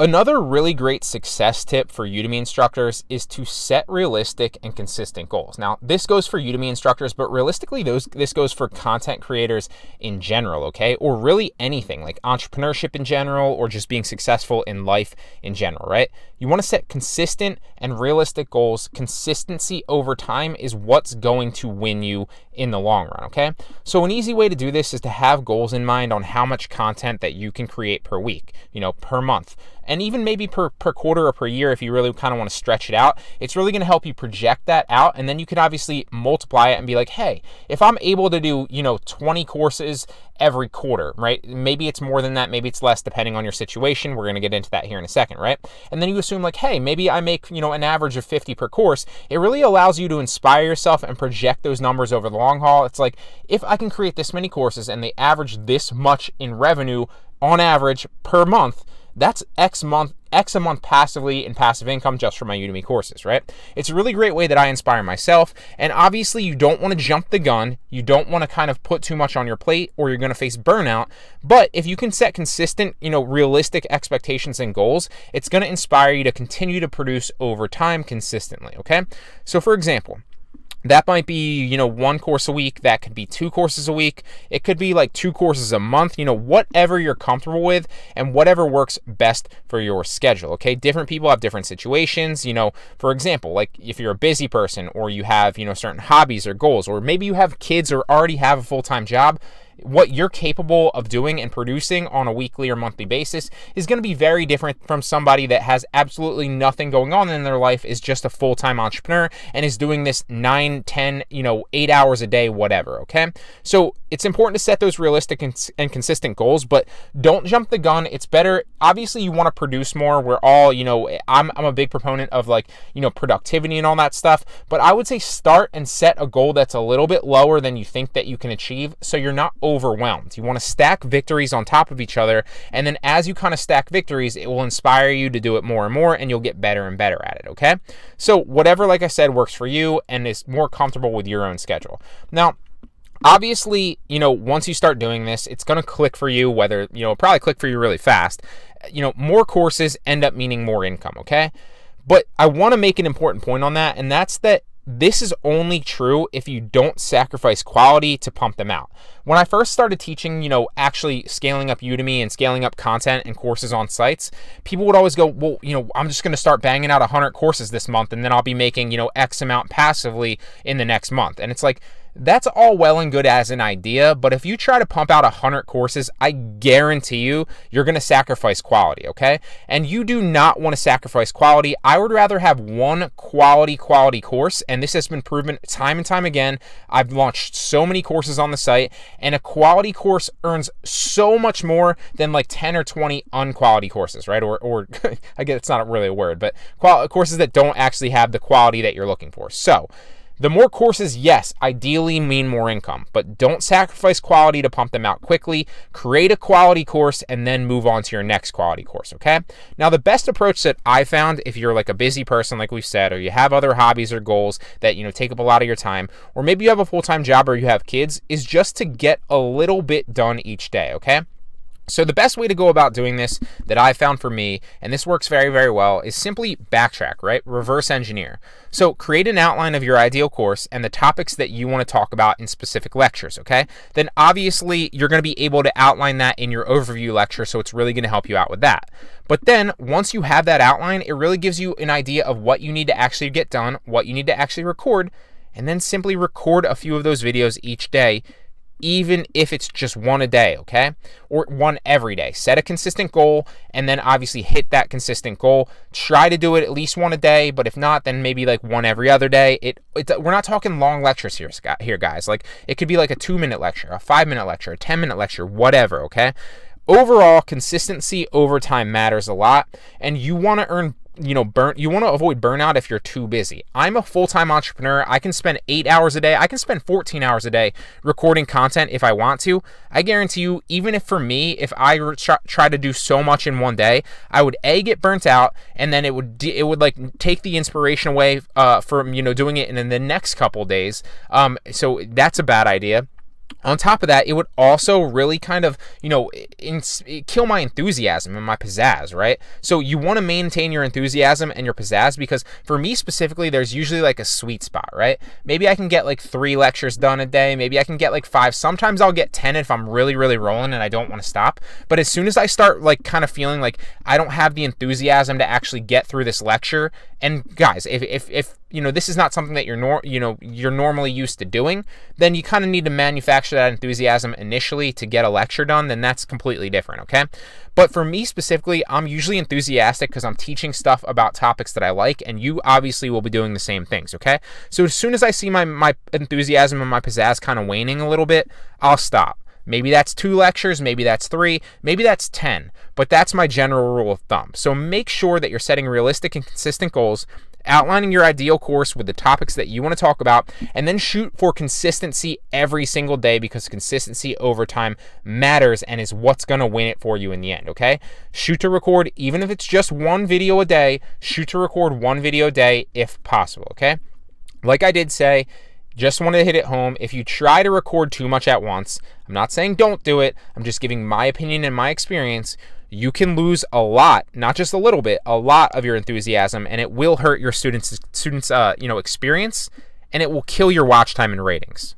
Another really great success tip for Udemy instructors is to set realistic and consistent goals. Now, this goes for Udemy instructors, but realistically, this goes for content creators in general, okay? Or really anything like entrepreneurship in general, or just being successful in life in general, right? You want to set consistent and realistic goals. Consistency over time is what's going to win you in the long run, okay? So an easy way to do this is to have goals in mind on how much content that you can create per week, per month, and even maybe per quarter or per year if you really kind of want to stretch it out. It's really going to help you project that out, and then you can obviously multiply it and be like, hey, if I'm able to do 20 courses every quarter, right? Maybe it's more than that, maybe it's less, depending on your situation. We're going to get into that here in a second, right? And then you assume like, hey, maybe I make an average of 50 per course. It really allows you to inspire yourself and project those numbers over the long haul. It's like, if I can create this many courses and they average this much in revenue on average per month, that's X a month passively in passive income just for my Udemy courses, right? It's a really great way that I inspire myself. And obviously you don't want to jump the gun. You don't want to kind of put too much on your plate, or you're going to face burnout. But if you can set consistent, realistic expectations and goals, it's going to inspire you to continue to produce over time consistently, okay? So for example, that might be, one course a week. That could be 2 courses a week. It could be like 2 courses a month, whatever you're comfortable with and whatever works best for your schedule, okay? Different people have different situations. For example, like if you're a busy person, or you have, certain hobbies or goals, or maybe you have kids or already have a full-time job, what you're capable of doing and producing on a weekly or monthly basis is going to be very different from somebody that has absolutely nothing going on in their life, is just a full-time entrepreneur and is doing this 9, 10, 8 hours a day, whatever, okay? So it's important to set those realistic and consistent goals, but don't jump the gun. It's better. Obviously, you want to produce more. We're all, I'm a big proponent of productivity and all that stuff, but I would say start and set a goal that's a little bit lower than you think that you can achieve, so you're not overwhelmed. You want to stack victories on top of each other, and then as you kind of stack victories, it will inspire you to do it more and more, and you'll get better and better at it, okay? So whatever, like I said, works for you and is more comfortable with your own schedule. Now, obviously, once you start doing this, it's going to click for you, whether, probably click for you really fast. More courses end up meaning more income, okay? But I want to make an important point on that, and that's that this is only true if you don't sacrifice quality to pump them out. When I first started teaching, actually scaling up Udemy and scaling up content and courses on sites, people would always go, well, I'm just going to start banging out 100 courses this month, and then I'll be making, X amount passively in the next month. And it's like, that's all well and good as an idea, but if you try to pump out 100 courses, I guarantee you're going to sacrifice quality, okay? And you do not want to sacrifice quality. I would rather have one quality course, and this has been proven time and time again. I've launched so many courses on the site, and a quality course earns so much more than like 10 or 20 unquality courses, right? Or I guess it's not really a word, but courses that don't actually have the quality that you're looking for. So the more courses, yes, ideally mean more income, but don't sacrifice quality to pump them out quickly. Create a quality course and then move on to your next quality course, okay? Now, the best approach that I found, if you're like a busy person, like we said, or you have other hobbies or goals that, take up a lot of your time, or maybe you have a full-time job or you have kids, is just to get a little bit done each day, okay? So the best way to go about doing this that I found for me, and this works very, very well, is simply backtrack, right? Reverse engineer. So create an outline of your ideal course and the topics that you want to talk about in specific lectures, okay? Then obviously you're going to be able to outline that in your overview lecture, so it's really going to help you out with that. But then once you have that outline, it really gives you an idea of what you need to actually get done, what you need to actually record, and then simply record a few of those videos each day, even if it's just one a day, okay? Or one every day. Set a consistent goal and then obviously hit that consistent goal. Try to do it at least one a day, but if not, then maybe like one every other day. We're not talking long lectures here, guys. Like it could be like a 2-minute lecture, a 5-minute lecture, a 10-minute lecture, whatever, okay? Overall, consistency over time matters a lot, and you want to earn you want to avoid burnout if you're too busy. I'm a full-time entrepreneur. I can spend 8 hours a day. I can spend 14 hours a day recording content if I want to. I guarantee you, even if for me, if I try to do so much in one day, I would get burnt out, and then it would like take the inspiration away from doing it in the next couple days. So that's a bad idea. On top of that, it would also really kind of, kill my enthusiasm and my pizzazz, right? So you want to maintain your enthusiasm and your pizzazz, because for me specifically, there's usually like a sweet spot, right? Maybe I can get like 3 lectures done a day. Maybe I can get like 5. Sometimes I'll get 10 if I'm really, really rolling and I don't want to stop. But as soon as I start like kind of feeling like I don't have the enthusiasm to actually get through this lecture, and guys, if this is not something that you're normally used to doing, then you kind of need to manufacture that enthusiasm initially to get a lecture done. Then that's completely different, okay? But for me specifically, I'm usually enthusiastic because I'm teaching stuff about topics that I like, and you obviously will be doing the same things, okay? So as soon as I see my enthusiasm and my pizzazz kind of waning a little bit, I'll stop. Maybe that's 2 lectures, maybe that's 3, maybe that's 10, but that's my general rule of thumb. So make sure that you're setting realistic and consistent goals, outlining your ideal course with the topics that you want to talk about, and then shoot for consistency every single day, because consistency over time matters and is what's going to win it for you in the end, okay? Shoot to record, even if it's just 1 video a day, shoot to record 1 video a day if possible, okay? Like I did say, just wanted to hit it home. If you try to record too much at once, I'm not saying don't do it. I'm just giving my opinion and my experience. You can lose a lot, not just a little bit, a lot of your enthusiasm, and it will hurt your students' experience, and it will kill your watch time and ratings.